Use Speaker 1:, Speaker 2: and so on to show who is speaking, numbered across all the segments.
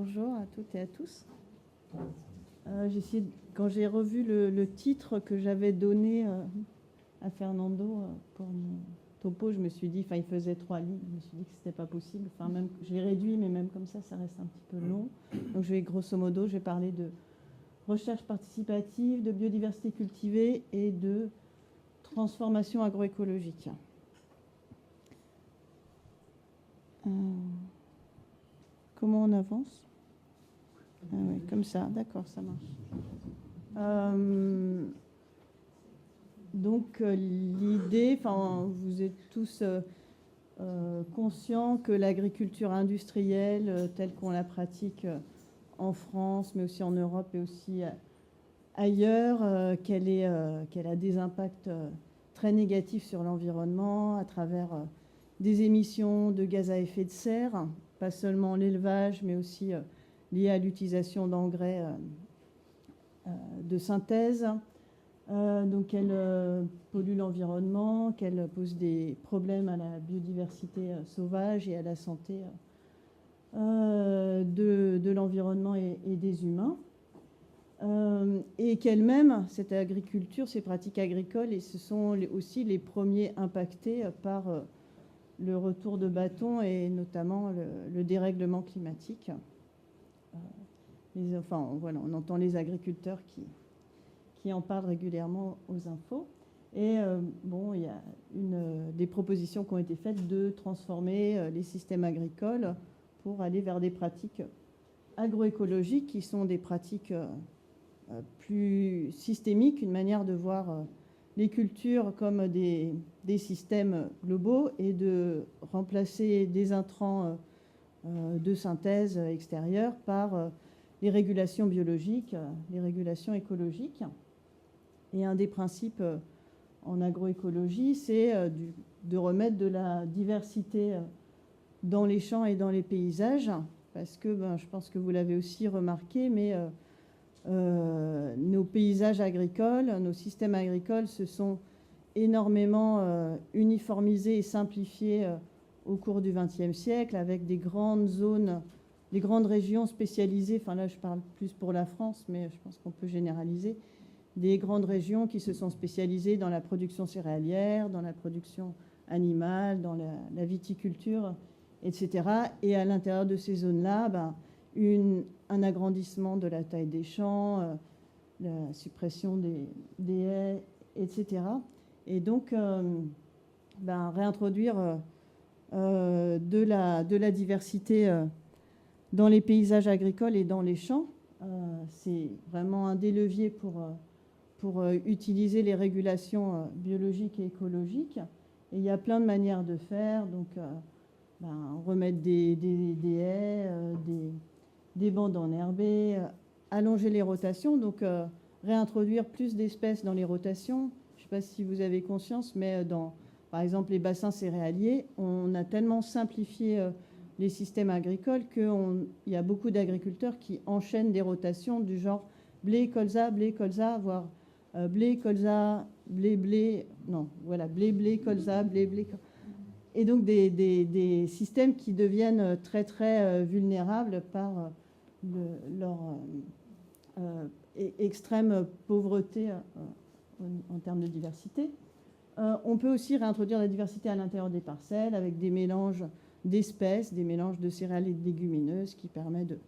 Speaker 1: Bonjour à toutes et à tous. Quand j'ai revu le titre que j'avais donné à Fernando pour mon topo, je me suis dit, il faisait 3 lignes, je me suis dit que c'était pas possible. Même, je l'ai réduit, mais même comme ça reste un petit peu long. Donc grosso modo, je vais parler de recherche participative, de biodiversité cultivée et de transformation agroécologique. Comment on avance ? Ah oui, comme ça, d'accord, ça marche. Donc l'idée, vous êtes tous conscients que l'agriculture industrielle, telle qu'on la pratique en France, mais aussi en Europe et aussi ailleurs, qu'elle a des impacts très négatifs sur l'environnement à travers des émissions de gaz à effet de serre, pas seulement l'élevage, mais aussi liées à l'utilisation d'engrais de synthèse. Donc qu'elle pollue l'environnement, qu'elle pose des problèmes à la biodiversité sauvage et à la santé de l'environnement et des humains. Et qu'elle-même, cette agriculture, ces pratiques agricoles, et ce sont aussi les premiers impactés par le retour de bâton et notamment le dérèglement climatique. On entend les agriculteurs qui en parlent régulièrement aux infos. Et il y a des propositions qui ont été faites de transformer les systèmes agricoles pour aller vers des pratiques agroécologiques qui sont des pratiques plus systémiques, une manière de voir les cultures comme des systèmes globaux et de remplacer des intrants de synthèse extérieure par les régulations biologiques, les régulations écologiques. Et un des principes en agroécologie, c'est de remettre de la diversité dans les champs et dans les paysages, parce que je pense que vous l'avez aussi remarqué, mais nos paysages agricoles, nos systèmes agricoles se sont énormément uniformisés et simplifiés au cours du XXe siècle, avec des grandes zones, des grandes régions spécialisées. Là, je parle plus pour la France, mais je pense qu'on peut généraliser. Des grandes régions qui se sont spécialisées dans la production céréalière, dans la production animale, dans la viticulture, etc. Et à l'intérieur de ces zones-là, un agrandissement de la taille des champs, la suppression des haies, etc. Et donc, réintroduire de la diversité dans les paysages agricoles et dans les champs, c'est vraiment un des leviers pour utiliser les régulations biologiques et écologiques. Et il y a plein de manières de faire. Donc, remettre des haies, des bandes enherbées, allonger les rotations, donc réintroduire plus d'espèces dans les rotations. Je ne sais pas si vous avez conscience, mais par exemple, les bassins céréaliers, on a tellement simplifié les systèmes agricoles qu'il y a beaucoup d'agriculteurs qui enchaînent des rotations du genre blé, colza, voire blé, colza, blé, colza, blé. Et donc des systèmes qui deviennent très, très vulnérables par leur extrême pauvreté en termes de diversité. On peut aussi réintroduire la diversité à l'intérieur des parcelles avec des mélanges d'espèces, des mélanges de céréales et de légumineuses qui permettent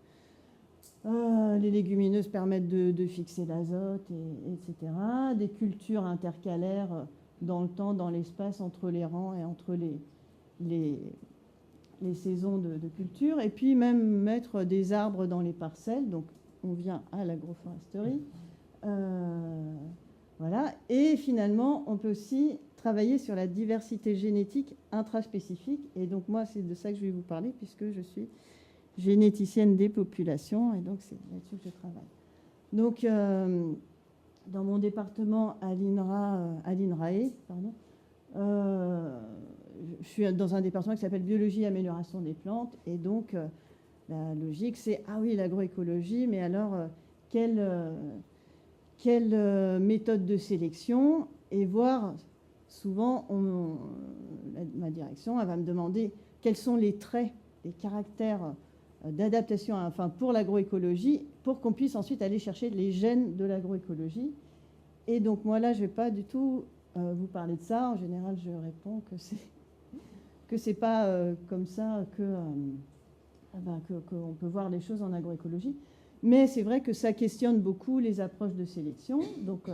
Speaker 1: les légumineuses permettent de fixer l'azote, etc. Des cultures intercalaires dans le temps, dans l'espace, entre les rangs et entre les saisons de culture. Et puis même mettre des arbres dans les parcelles. Donc on vient à l'agroforesterie. Voilà. Et finalement, on peut aussi travailler sur la diversité génétique intraspécifique. Et donc moi, c'est de ça que je vais vous parler puisque je suis généticienne des populations, et donc c'est là-dessus que je travaille. Donc, dans mon département à l'INRAE, je suis dans un département qui s'appelle Biologie et amélioration des plantes, et donc la logique, c'est, l'agroécologie, mais alors, quelle méthode de sélection, et voir, souvent, ma direction, elle va me demander quels sont les traits, les caractères d'adaptation, enfin pour l'agroécologie, pour qu'on puisse ensuite aller chercher les gènes de l'agroécologie. Et donc moi là, je ne vais pas du tout vous parler de ça. En général, je réponds que c'est pas comme ça qu'on peut voir les choses en agroécologie. Mais c'est vrai que ça questionne beaucoup les approches de sélection. Donc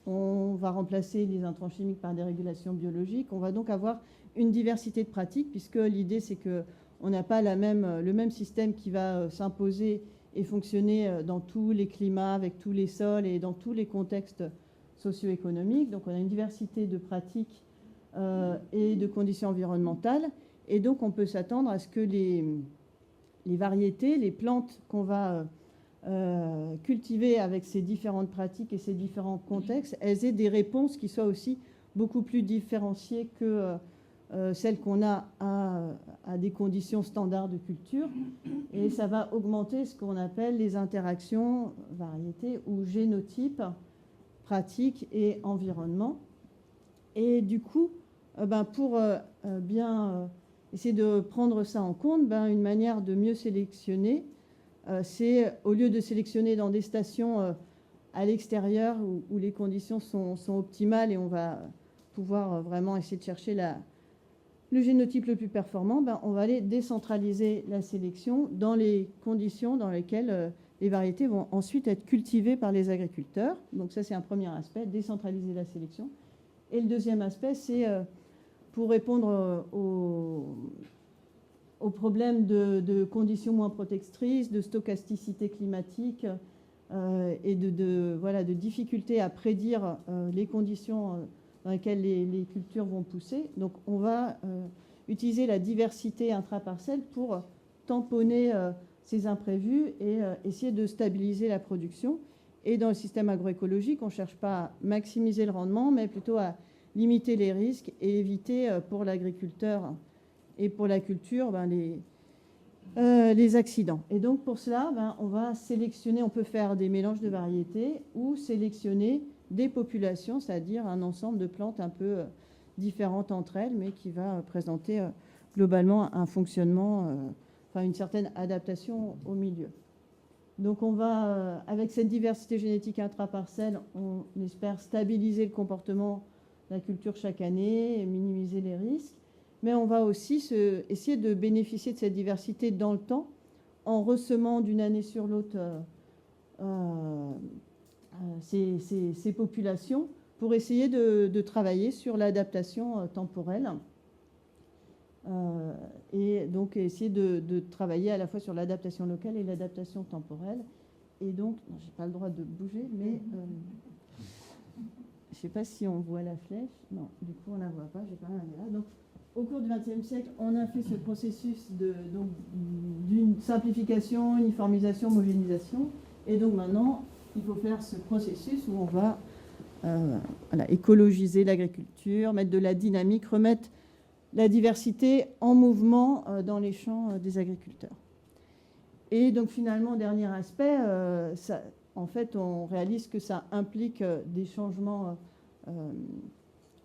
Speaker 1: on va remplacer les intrants chimiques par des régulations biologiques. On va donc avoir une diversité de pratiques, puisque l'idée c'est qu'on n'a pas le même système qui va s'imposer et fonctionner dans tous les climats, avec tous les sols et dans tous les contextes socio-économiques. Donc on a une diversité de pratiques et de conditions environnementales. Et donc on peut s'attendre à ce que les variétés, les plantes qu'on va cultiver avec ces différentes pratiques et ces différents contextes, elles aient des réponses qui soient aussi beaucoup plus différenciées que celles qu'on a à des conditions standards de culture. Et ça va augmenter ce qu'on appelle les interactions, variétés ou génotypes, pratiques et environnement. Et du coup, pour bien essayer de prendre ça en compte, une manière de mieux sélectionner, c'est au lieu de sélectionner dans des stations à l'extérieur où les conditions sont optimales et on va pouvoir vraiment essayer de chercher le génotype le plus performant, on va aller décentraliser la sélection dans les conditions dans lesquelles les variétés vont ensuite être cultivées par les agriculteurs. Donc ça, c'est un premier aspect, décentraliser la sélection. Et le deuxième aspect, c'est pour répondre aux problèmes de conditions moins protectrices, de stochasticité climatique et de difficultés à prédire les conditions dans lesquelles les cultures vont pousser. Donc on va utiliser la diversité intraparcelle pour tamponner ces imprévus et essayer de stabiliser la production. Et dans le système agroécologique, on ne cherche pas à maximiser le rendement, mais plutôt à limiter les risques et éviter pour l'agriculteur et pour la culture les accidents. Et donc pour cela, on va sélectionner, on peut faire des mélanges de variétés ou sélectionner des populations, c'est-à-dire un ensemble de plantes un peu différentes entre elles, mais qui va présenter globalement un fonctionnement, une certaine adaptation au milieu. Donc on va, avec cette diversité génétique intraparcelle, on espère stabiliser le comportement de la culture chaque année et minimiser les risques. Mais on va aussi essayer de bénéficier de cette diversité dans le temps en ressemant d'une année sur l'autre ces populations pour essayer de travailler sur l'adaptation temporelle et donc essayer de travailler à la fois sur l'adaptation locale et l'adaptation temporelle. Et donc, je n'ai pas le droit de bouger, mais je ne sais pas si on voit la flèche. Non, du coup, on ne la voit pas. J'ai pas mal là. Donc, au cours du XXe siècle, on a fait ce processus d'une simplification, uniformisation, homogénéisation. Et donc maintenant, il faut faire ce processus où on va écologiser l'agriculture, mettre de la dynamique, remettre la diversité en mouvement dans les champs des agriculteurs. Et donc finalement, dernier aspect, en fait, on réalise que ça implique des changements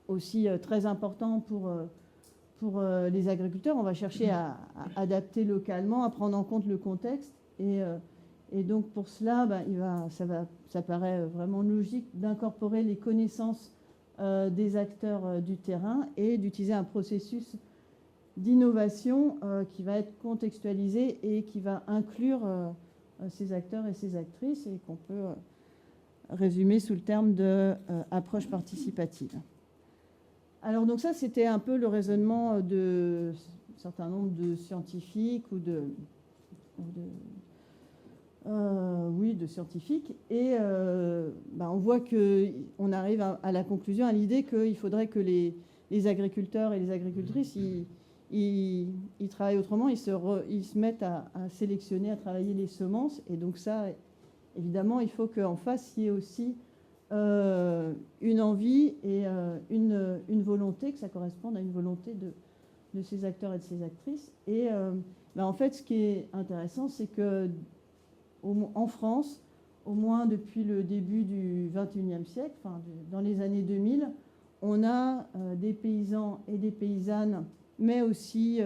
Speaker 1: aussi très importants pour les agriculteurs. On va chercher à adapter localement, à prendre en compte le contexte. Et donc pour cela, ça paraît vraiment logique d'incorporer les connaissances des acteurs du terrain et d'utiliser un processus d'innovation qui va être contextualisé et qui va inclure ces acteurs et ces actrices et qu'on peut résumer sous le terme d'approche participative. Alors donc ça, c'était un peu le raisonnement de un certain nombre de scientifiques de scientifiques. Et on voit qu'on arrive à la conclusion, à l'idée qu'il faudrait que les agriculteurs et les agricultrices, ils travaillent autrement, ils se mettent à sélectionner, à travailler les semences. Et donc ça, évidemment, il faut qu'en face, il y ait aussi une envie et une volonté, que ça corresponde à une volonté de ces acteurs et de ces actrices. Et en fait, ce qui est intéressant, c'est que en France, au moins depuis le début du XXIe siècle, dans les années 2000, on a des paysans et des paysannes, mais aussi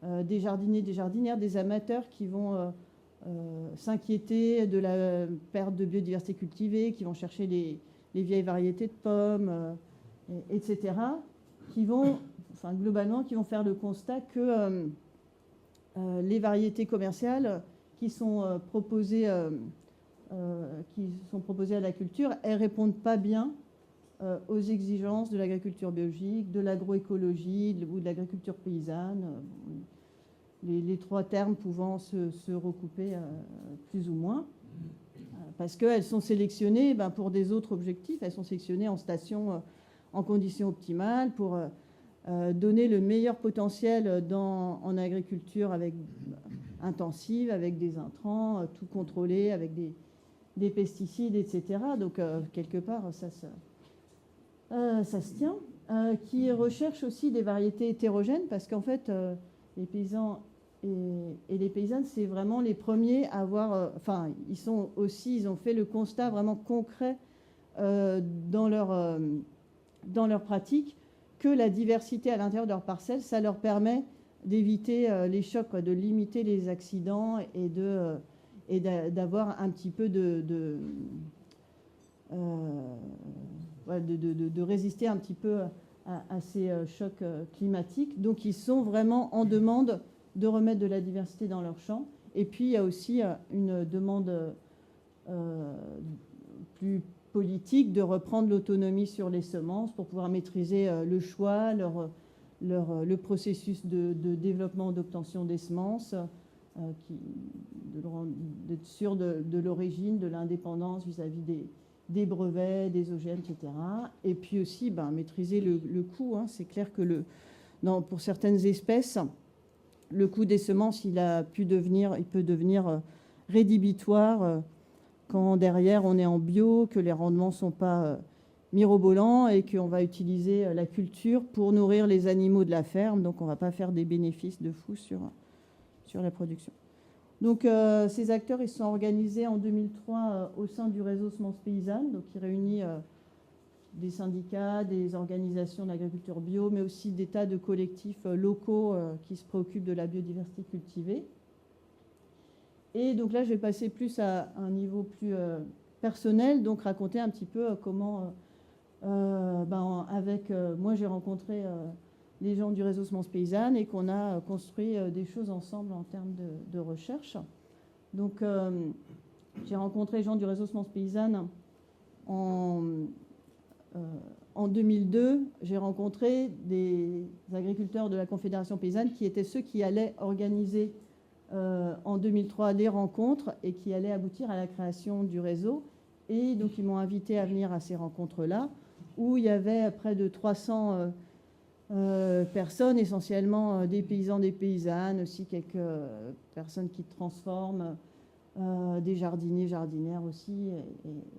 Speaker 1: des jardiniers, des jardinières, des amateurs qui vont s'inquiéter de la perte de biodiversité cultivée, qui vont chercher les vieilles variétés de pommes, etc., qui vont, enfin, globalement, qui vont faire le constat que les variétés commerciales qui sont proposées à la culture, elles ne répondent pas bien aux exigences de l'agriculture biologique, de l'agroécologie ou de l'agriculture paysanne, les trois termes pouvant se recouper plus ou moins, parce qu'elles sont sélectionnées pour des autres objectifs, elles sont sélectionnées en station, en conditions optimales, pour donner le meilleur potentiel en agriculture intensive, avec des intrants, tout contrôlé, avec des pesticides, etc. Donc, quelque part, ça se tient. Qui recherche aussi des variétés hétérogènes, parce qu'en fait, les paysans et les paysannes, c'est vraiment les premiers à avoir... ils ont fait le constat vraiment concret dans leur pratique que la diversité à l'intérieur de leur parcelle, ça leur permet d'éviter les chocs, de limiter les accidents et d'avoir un petit peu de résister un petit peu à ces chocs climatiques. Donc ils sont vraiment en demande de remettre de la diversité dans leurs champs. Et puis il y a aussi une demande plus politique de reprendre l'autonomie sur les semences pour pouvoir maîtriser le choix, le processus de développement, d'obtention des semences, d'être sûr de l'origine, de l'indépendance vis-à-vis des brevets, des OGM, etc. Et puis aussi maîtriser le coût. C'est clair que pour certaines espèces, le coût des semences, il peut devenir rédhibitoire quand derrière on est en bio, que les rendements ne sont pas mirobolants et qu'on va utiliser la culture pour nourrir les animaux de la ferme. Donc on ne va pas faire des bénéfices de fou sur la production. Donc ces acteurs, ils sont organisés en 2003 au sein du réseau Semences Paysannes, donc qui réunit des syndicats, des organisations d'agriculture bio, mais aussi des tas de collectifs locaux qui se préoccupent de la biodiversité cultivée. Et donc là, je vais passer plus à un niveau plus personnel, donc raconter un petit peu comment, moi j'ai rencontré les gens du réseau Semences Paysannes et qu'on a construit des choses ensemble en termes de recherche. Donc j'ai rencontré les gens du réseau Semences Paysannes en 2002. J'ai rencontré des agriculteurs de la Confédération paysanne qui étaient ceux qui allaient organiser en 2003 des rencontres et qui allaient aboutir à la création du réseau. Et donc ils m'ont invité à venir à ces rencontres-là, où il y avait près de 300 personnes, essentiellement des paysans, des paysannes, aussi quelques personnes qui transforment, des jardiniers, jardinières aussi,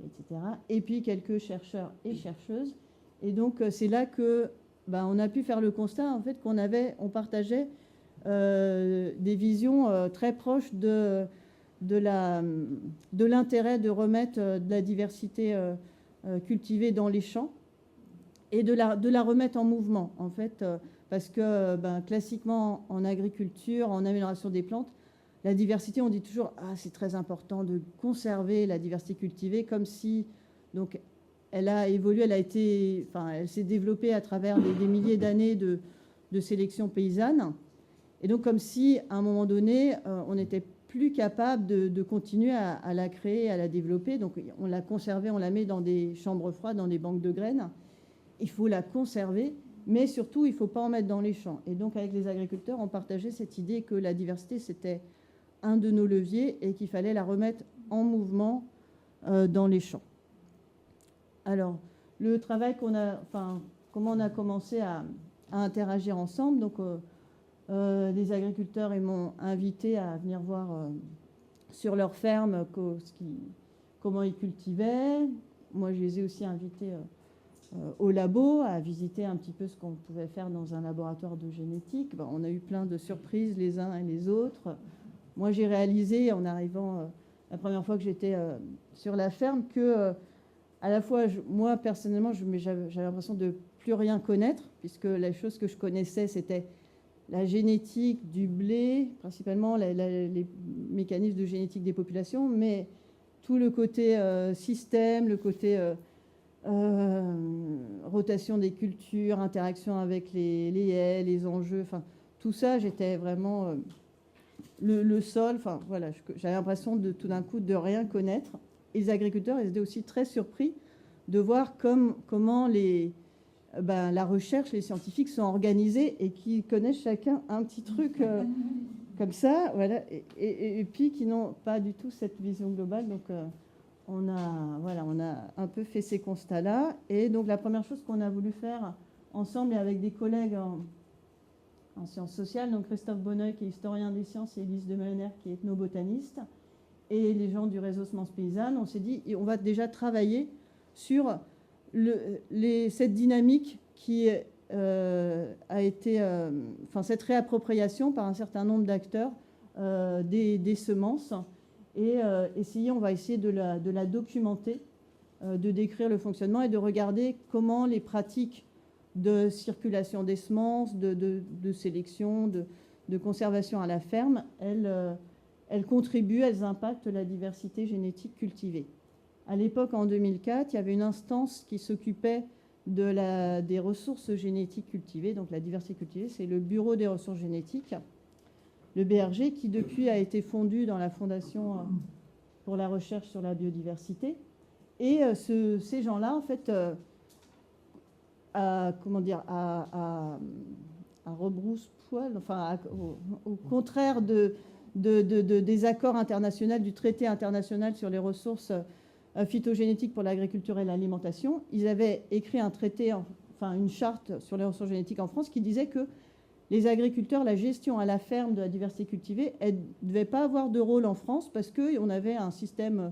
Speaker 1: etc. Et puis quelques chercheurs et chercheuses. Et donc c'est là que on a pu faire le constat en fait on partageait des visions très proches de l'intérêt de remettre de la diversité cultivée dans les champs et de la remettre en mouvement, en fait, parce que classiquement, en agriculture, en amélioration des plantes, la diversité, on dit toujours « Ah, c'est très important de conserver la diversité cultivée », comme si, donc, elle a évolué, elle s'est développée à travers des milliers d'années de sélection paysanne, et donc comme si, à un moment donné, on n'était plus capable de continuer à la créer, à la développer, donc on l'a conservée, on la met dans des chambres froides, dans des banques de graines. Il faut la conserver, mais surtout, il ne faut pas en mettre dans les champs. Et donc, avec les agriculteurs, on partageait cette idée que la diversité, c'était un de nos leviers et qu'il fallait la remettre en mouvement dans les champs. Alors, le travail comment on a commencé à interagir ensemble. Donc, les agriculteurs, ils m'ont invité à venir voir sur leur ferme comment ils cultivaient. Moi, je les ai aussi invités au labo, à visiter un petit peu ce qu'on pouvait faire dans un laboratoire de génétique. On a eu plein de surprises les uns et les autres. Moi, j'ai réalisé, en arrivant la première fois que j'étais sur la ferme, que à la fois, moi, personnellement, j'avais l'impression de plus rien connaître, puisque les choses que je connaissais, c'était la génétique du blé, principalement les mécanismes de génétique des populations, mais tout le côté système, le côté rotation des cultures, interaction avec les haies, les enjeux, enfin tout ça, j'étais vraiment le sol, enfin voilà, j'avais l'impression de tout d'un coup de rien connaître. Et les agriculteurs, ils étaient aussi très surpris de voir comment la recherche, les scientifiques sont organisés et qui connaissent chacun un petit truc comme ça, voilà, et puis qui n'ont pas du tout cette vision globale. Donc on a un peu fait ces constats-là. Et donc la première chose qu'on a voulu faire ensemble et avec des collègues en sciences sociales, donc Christophe Bonneuil qui est historien des sciences et Élise de Meulener qui est ethnobotaniste, et les gens du réseau Semences Paysannes, on s'est dit on va déjà travailler sur cette dynamique qui a été, cette réappropriation par un certain nombre d'acteurs des semences, et on va essayer de la documenter, de décrire le fonctionnement et de regarder comment les pratiques de circulation des semences, de sélection, de conservation à la ferme, elles contribuent, elles impactent la diversité génétique cultivée. À l'époque, en 2004, il y avait une instance qui s'occupait des ressources génétiques cultivées, donc la diversité cultivée, c'est le Bureau des ressources génétiques, le BRG, qui depuis a été fondu dans la Fondation pour la recherche sur la biodiversité. Et ces gens-là, en fait, à rebrousse-poil, enfin, au contraire des accords internationaux, du traité international sur les ressources phytogénétiques pour l'agriculture et l'alimentation, ils avaient écrit un traité, une charte sur les ressources génétiques en France qui disait que les agriculteurs, la gestion à la ferme de la diversité cultivée, elle ne devait pas avoir de rôle en France parce qu'on avait un système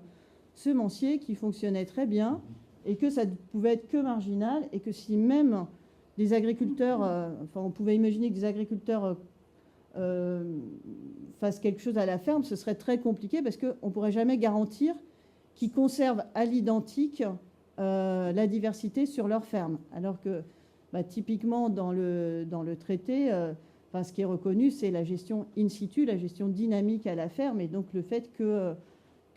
Speaker 1: semencier qui fonctionnait très bien et que ça ne pouvait être que marginal, et que si même des agriculteurs, on pouvait imaginer que des agriculteurs fassent quelque chose à la ferme, ce serait très compliqué parce qu'on ne pourrait jamais garantir qu'ils conservent à l'identique la diversité sur leur ferme. Alors que typiquement dans le traité, ce qui est reconnu, c'est la gestion in situ, la gestion dynamique à la ferme, et donc le fait que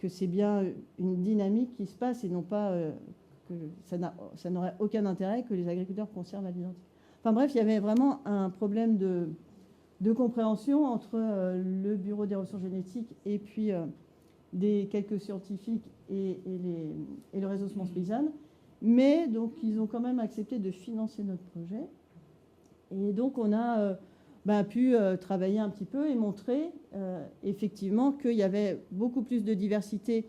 Speaker 1: c'est bien une dynamique qui se passe et non pas que ça n'aurait aucun intérêt que les agriculteurs conservent à l'identique. Enfin bref, il y avait vraiment un problème de compréhension entre le Bureau des ressources génétiques et puis quelques scientifiques et le réseau Semences Paysannes. Mais donc ils ont quand même accepté de financer notre projet. Et donc on a pu travailler un petit peu et montrer effectivement qu'il y avait beaucoup plus de diversité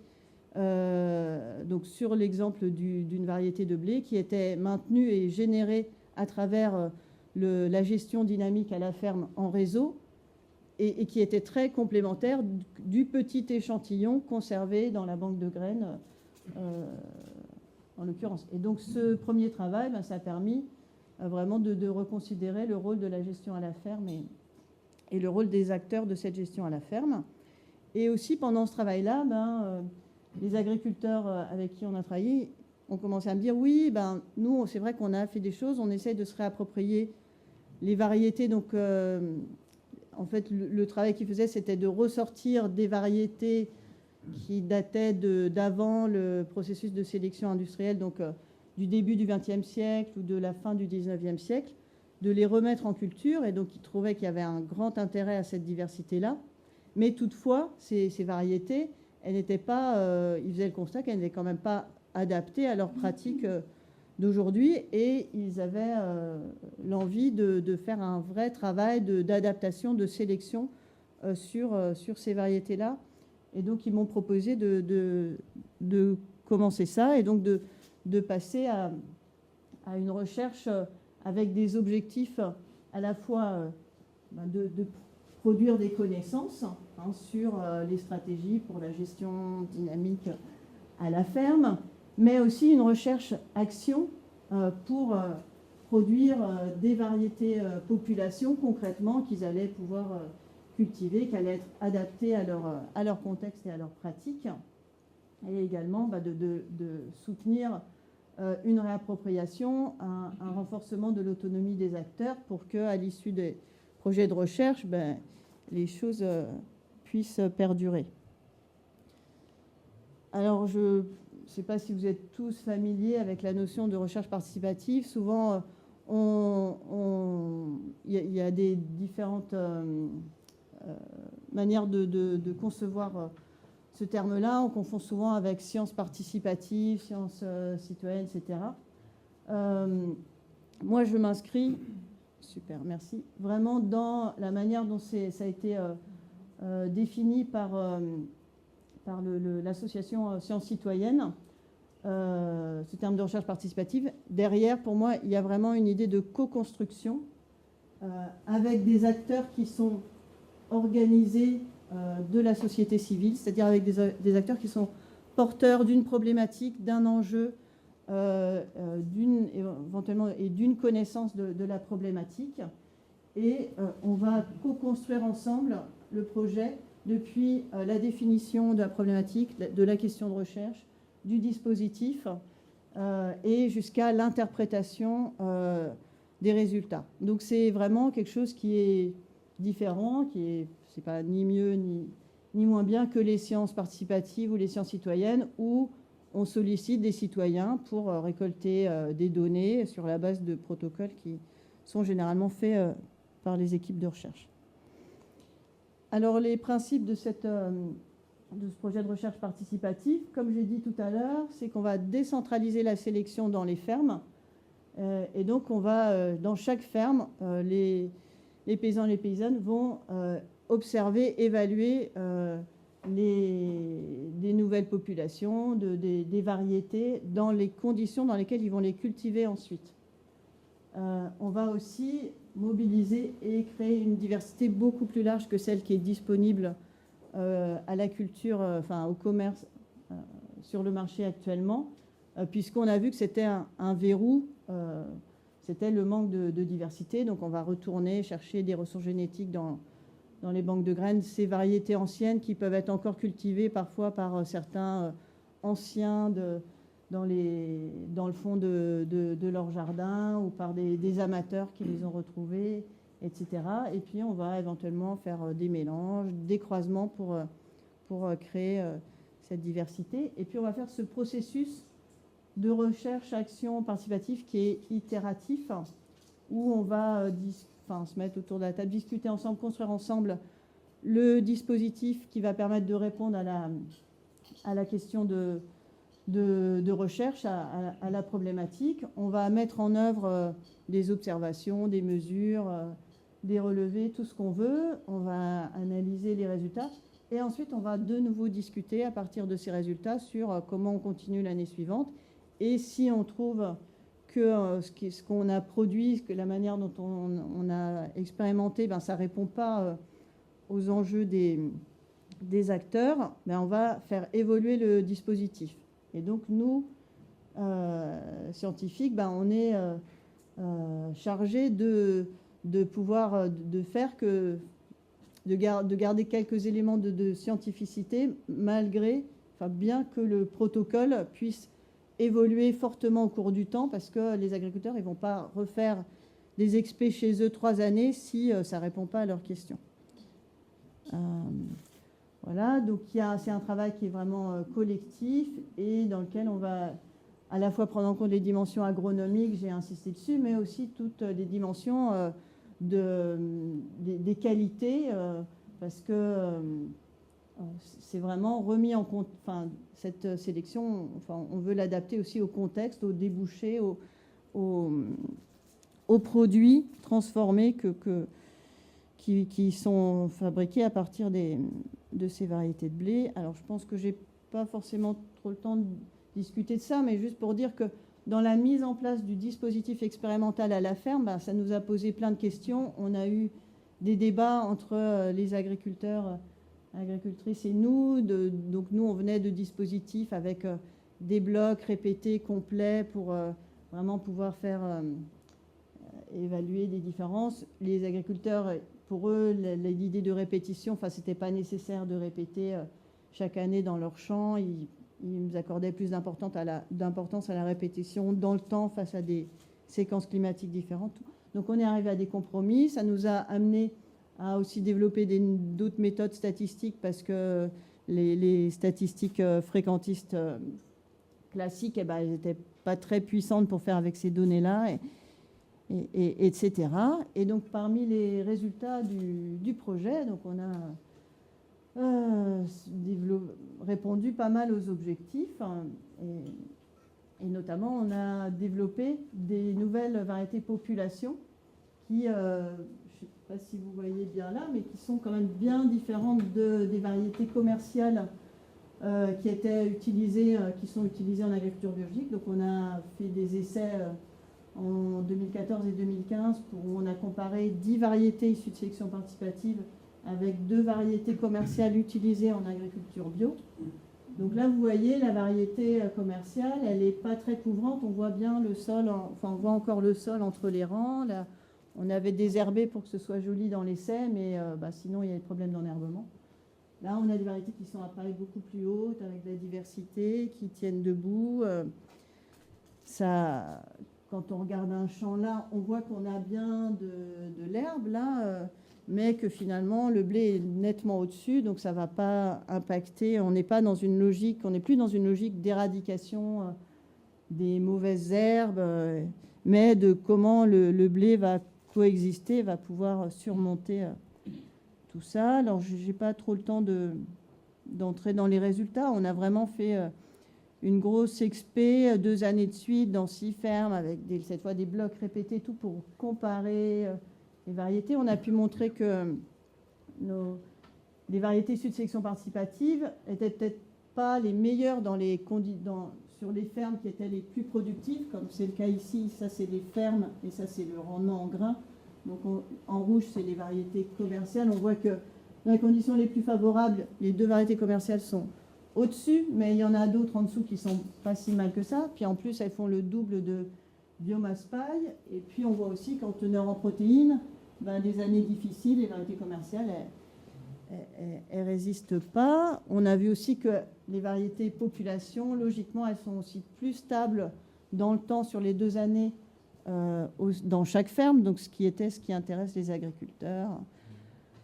Speaker 1: donc sur l'exemple d'une variété de blé qui était maintenue et générée à travers la gestion dynamique à la ferme en réseau, et qui était très complémentaire du petit échantillon conservé dans la banque de graines en l'occurrence. Et donc ce premier travail, ça a permis vraiment de reconsidérer le rôle de la gestion à la ferme et le rôle des acteurs de cette gestion à la ferme. Et aussi pendant ce travail-là, les agriculteurs avec qui on a travaillé ont commencé à me dire oui, nous c'est vrai qu'on a fait des choses, on essaie de se réapproprier les variétés. Donc en fait le travail qu'ils faisaient, c'était de ressortir des variétés qui dataient d'avant le processus de sélection industrielle, donc du début du XXe siècle ou de la fin du XIXe siècle, de les remettre en culture. Et donc ils trouvaient qu'il y avait un grand intérêt à cette diversité-là. Mais toutefois, ces variétés, elles n'étaient pas, ils faisaient le constat qu'elles n'étaient quand même pas adaptées à leurs pratiques d'aujourd'hui, et ils avaient l'envie de faire un vrai travail d'adaptation, de sélection sur ces variétés-là. Et donc ils m'ont proposé de commencer ça, et donc de passer à une recherche avec des objectifs à la fois de produire des connaissances sur les stratégies pour la gestion dynamique à la ferme, mais aussi une recherche-action pour produire des variétés populations concrètement qu'ils allaient pouvoir cultiver, qui allaient être adaptées à leur contexte et à leur pratique, et également de soutenir une réappropriation, un renforcement de l'autonomie des acteurs pour qu'à l'issue des projet de recherche, les choses puissent perdurer. Alors, je ne sais pas si vous êtes tous familiers avec la notion de recherche participative. Souvent, il y a des différentes manières de concevoir ce terme-là. On confond souvent avec sciences participatives, sciences citoyennes, etc. Moi, je m'inscris, super, merci, vraiment dans la manière dont ça a été défini par l'association Sciences Citoyennes, ce terme de recherche participative. Derrière, pour moi, il y a vraiment une idée de co-construction avec des acteurs qui sont organisés de la société civile, c'est-à-dire avec des acteurs qui sont porteurs d'une problématique, d'un enjeu, éventuellement, et d'une connaissance de la problématique. Et on va co-construire ensemble le projet depuis la définition de la problématique, de la question de recherche, du dispositif et jusqu'à l'interprétation des résultats. Donc c'est vraiment quelque chose qui est différent, c'est pas ni mieux ni moins bien que les sciences participatives ou les sciences citoyennes où on sollicite des citoyens pour récolter des données sur la base de protocoles qui sont généralement faits par les équipes de recherche. Alors les principes de ce projet de recherche participative, comme j'ai dit tout à l'heure, c'est qu'on va décentraliser la sélection dans les fermes. Et donc on va, dans chaque ferme, les paysans et les paysannes vont observer, évaluer des nouvelles populations, des variétés, dans les conditions dans lesquelles ils vont les cultiver ensuite. On va aussi mobiliser et créer une diversité beaucoup plus large que celle qui est disponible à la culture, au commerce sur le marché actuellement, puisqu'on a vu que c'était un verrou, c'était le manque de diversité. Donc on va retourner chercher des ressources génétiques dans les banques de graines, ces variétés anciennes qui peuvent être encore cultivées parfois par certains anciens dans le fond de leur jardin ou par des amateurs qui les ont retrouvés, etc. Et puis on va éventuellement faire des mélanges, des croisements pour créer cette diversité. Et puis on va faire ce processus de recherche, action participative qui est itératif, où on va se mettre autour de la table, discuter ensemble, construire ensemble le dispositif qui va permettre de répondre à la question de recherche, à la problématique. On va mettre en œuvre des observations, des mesures, des relevés, tout ce qu'on veut. On va analyser les résultats. Et ensuite, on va de nouveau discuter à partir de ces résultats sur comment on continue l'année suivante. Et si on trouve que ce qu'on a produit, que la manière dont on a expérimenté, ça ne répond pas aux enjeux des acteurs, on va faire évoluer le dispositif. Et donc nous, scientifiques, on est chargés de pouvoir de garder quelques éléments de scientificité, bien que le protocole puisse évoluer fortement au cours du temps, parce que les agriculteurs, ils ne vont pas refaire des expés chez eux 3 années si ça ne répond pas à leurs questions. Voilà, donc c'est un travail qui est vraiment collectif et dans lequel on va à la fois prendre en compte les dimensions agronomiques, j'ai insisté dessus, mais aussi toutes les dimensions des qualités, parce que c'est vraiment remis en compte. Cette sélection, on veut l'adapter aussi au contexte, aux débouchés, aux produits transformés qui sont fabriqués à partir de ces variétés de blé. Alors je pense que j'ai pas forcément trop le temps de discuter de ça, mais juste pour dire que dans la mise en place du dispositif expérimental à la ferme, ça nous a posé plein de questions. On a eu des débats entre les agriculteurs, agricultrices et nous. Donc nous, on venait de dispositifs avec des blocs répétés, complets, pour vraiment pouvoir faire évaluer des différences. Les agriculteurs, pour eux, l'idée de répétition, c'était pas nécessaire de répéter chaque année dans leur champ. Ils accordaient plus d'importance à la répétition dans le temps face à des séquences climatiques différentes. Donc on est arrivé à des compromis. Ça nous a amené à aussi développer d'autres méthodes statistiques parce que les statistiques fréquentistes classiques, elles n'étaient pas très puissantes pour faire avec ces données-là, etc. Et donc parmi les résultats du projet, donc on a répondu pas mal aux objectifs, hein, et notamment on a développé des nouvelles variétés population qui, je ne sais pas si vous voyez bien là, mais qui sont quand même bien différentes des variétés commerciales qui étaient utilisées, qui sont utilisées en agriculture biologique. Donc on a fait des essais en 2014 et 2015 où on a comparé 10 variétés issues de sélection participative avec 2 variétés commerciales utilisées en agriculture bio. Donc là, vous voyez, la variété commerciale, elle n'est pas très couvrante. On voit bien le sol, enfin on voit encore le sol entre les rangs. Là, on avait désherbé pour que ce soit joli dans l'essai, mais sinon il y a des problèmes d'enherbement. Là, on a des variétés qui sont apparues beaucoup plus hautes, avec de la diversité, qui tiennent debout. Quand on regarde un champ là, on voit qu'on a bien de l'herbe là, mais que finalement le blé est nettement au-dessus, donc ça ne va pas impacter. On n'est pas dans une logique, on n'est plus dans une logique d'éradication des mauvaises herbes, mais de comment le blé va coexister, va pouvoir surmonter tout ça. Alors je n'ai pas trop le temps d'entrer dans les résultats. On a vraiment fait une grosse expé 2 années de suite dans 6 fermes avec cette fois des blocs répétés, tout pour comparer les variétés. On a pu montrer que les variétés issues de sélection participative n'étaient peut-être pas les meilleures sur les fermes qui étaient les plus productives, comme c'est le cas ici. Ça, c'est les fermes et ça, c'est le rendement en grains. Donc en rouge, c'est les variétés commerciales. On voit que dans les conditions les plus favorables, les 2 variétés commerciales sont au-dessus, mais il y en a d'autres en dessous qui sont pas si mal que ça. Puis en plus, elles font le double de biomasse paille. Et puis on voit aussi qu'en teneur en protéines, des années difficiles, les variétés commerciales, elles résistent pas. On a vu aussi que les variétés population, logiquement, elles sont aussi plus stables dans le temps sur les 2 années dans chaque ferme, donc ce qui intéresse les agriculteurs.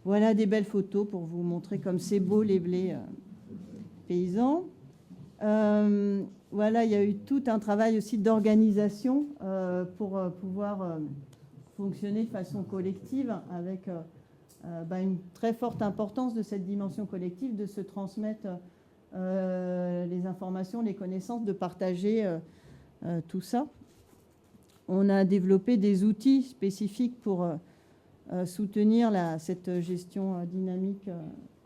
Speaker 1: Voilà des belles photos pour vous montrer comme c'est beau les blés paysans. Voilà, il y a eu tout un travail aussi d'organisation pour pouvoir fonctionner de façon collective avec une très forte importance de cette dimension collective, de se transmettre les informations, les connaissances, de partager tout ça. On a développé des outils spécifiques pour soutenir cette gestion dynamique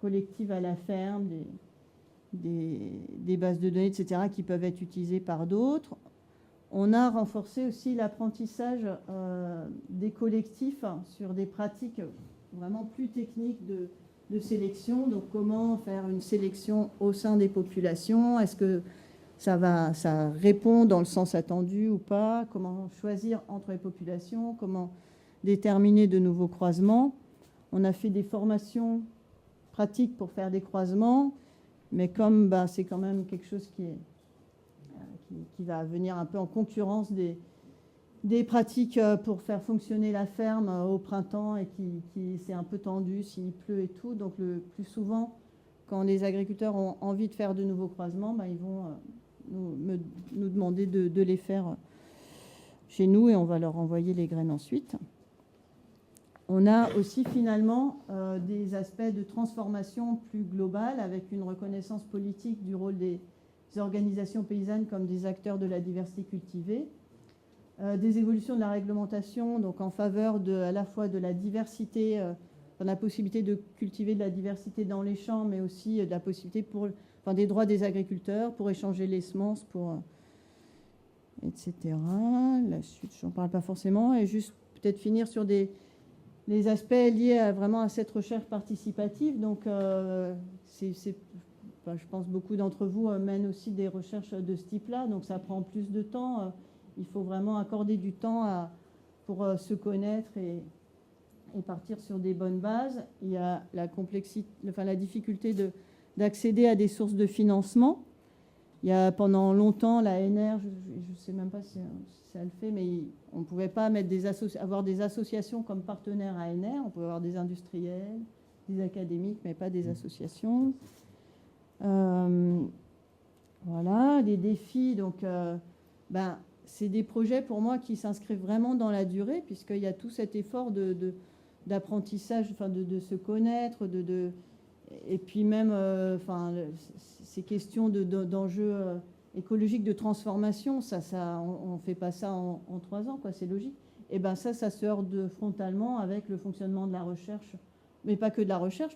Speaker 1: collective à la ferme, des bases de données, etc., qui peuvent être utilisées par d'autres. On a renforcé aussi l'apprentissage des collectifs sur des pratiques vraiment plus techniques de sélection. Donc, comment faire une sélection au sein des populations? Est-ce que ça répond dans le sens attendu ou pas? Comment choisir entre les populations? Comment déterminer de nouveaux croisements? On a fait des formations pratiques pour faire des croisements, mais comme c'est quand même quelque chose qui va venir un peu en concurrence des pratiques pour faire fonctionner la ferme au printemps et qui c'est un peu tendu s'il pleut et tout. Donc le plus souvent, quand les agriculteurs ont envie de faire de nouveaux croisements, ils vont nous demander de les faire chez nous et on va leur envoyer les graines ensuite. On a aussi finalement des aspects de transformation plus globale avec une reconnaissance politique du rôle des organisations paysannes comme des acteurs de la diversité cultivée, des évolutions de la réglementation donc en faveur à la fois de la diversité, la possibilité de cultiver de la diversité dans les champs, mais aussi de la possibilité des droits des agriculteurs pour échanger les semences, etc. La suite, je n'en parle pas forcément. Et juste peut-être finir sur les aspects liés vraiment à cette recherche participative. Donc, je pense beaucoup d'entre vous mènent aussi des recherches de ce type-là. Donc, ça prend plus de temps. Il faut vraiment accorder du temps pour se connaître et partir sur des bonnes bases. Il y a la difficulté d'accéder à des sources de financement. Il y a pendant longtemps l'ANR, je ne sais même pas si ça le fait, mais on ne pouvait pas mettre avoir des associations comme partenaires ANR. On pouvait avoir des industriels, des académiques, mais pas des associations. Voilà, les défis. Donc, c'est des projets pour moi qui s'inscrivent vraiment dans la durée, puisqu'il y a tout cet effort d'apprentissage, enfin de se connaître, et puis même ces questions d'enjeux écologiques de transformation, on ne fait pas ça en 3 ans, quoi, c'est logique. Et ça se heurte frontalement avec le fonctionnement de la recherche, mais pas que de la recherche.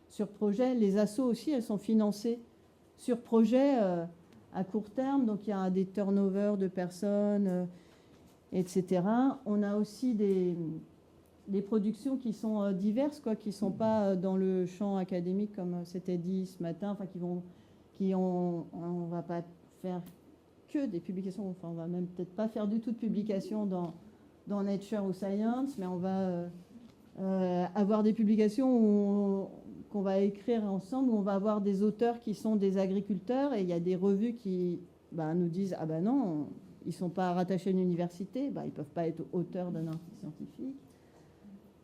Speaker 1: Sur projet, les assos aussi, elles sont financées sur projet à court terme, donc il y a des turnovers de personnes, etc. On a aussi des productions qui sont diverses, quoi, qui ne sont pas dans le champ académique comme c'était dit ce matin, enfin on ne va pas faire que des publications, enfin on va même peut-être pas faire du tout de publications dans Nature ou Science, mais on va avoir des publications qu'on va écrire ensemble, où on va avoir des auteurs qui sont des agriculteurs, et il y a des revues qui nous disent « Ah ben non, ils ne sont pas rattachés à une université, ils ne peuvent pas être auteurs d'un article scientifique. »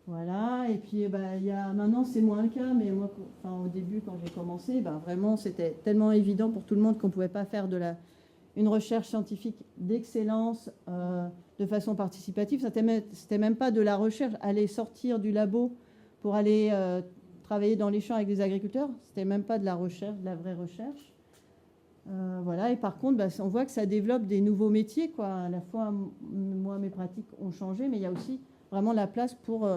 Speaker 1: Voilà, et puis maintenant c'est moins le cas, mais moi, au début quand j'ai commencé, vraiment c'était tellement évident pour tout le monde qu'on ne pouvait pas faire une recherche scientifique d'excellence de façon participative. C'était même pas de la recherche, aller sortir du labo pour aller travailler dans les champs avec des agriculteurs, c'était même pas de la recherche, de la vraie recherche. Voilà, et par contre, on voit que ça développe des nouveaux métiers, quoi. À la fois, moi, mes pratiques ont changé, mais il y a aussi vraiment la place pour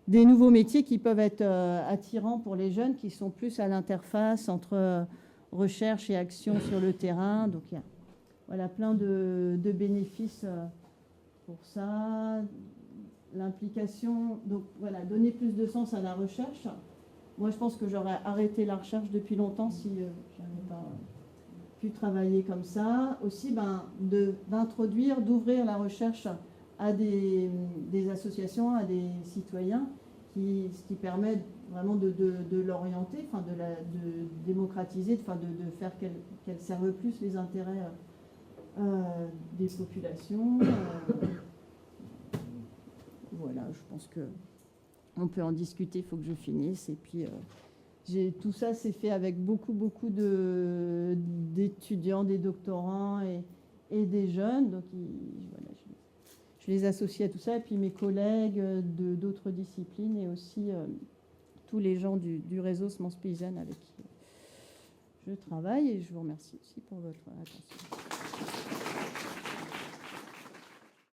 Speaker 1: des nouveaux métiers qui peuvent être attirants pour les jeunes, qui sont plus à l'interface entre recherche et action sur le terrain. Donc, il y a plein de bénéfices pour ça. L'implication, donc voilà, donner plus de sens à la recherche. Moi, je pense que j'aurais arrêté la recherche depuis longtemps si j'avais pas pu travailler comme ça. Aussi, d'introduire, d'ouvrir la recherche à des associations, à des citoyens, ce qui permet vraiment de l'orienter, de démocratiser, de faire qu'elle serve plus les intérêts des populations. Voilà, je pense qu'on peut en discuter, il faut que je finisse. Et puis, tout ça, c'est fait avec beaucoup d'étudiants, des doctorants et des jeunes. Donc, voilà, je les associe à tout ça. Et puis, mes collègues d'autres disciplines et aussi tous les gens du réseau Semences Paysannes avec qui je travaille. Et je vous remercie aussi pour votre attention.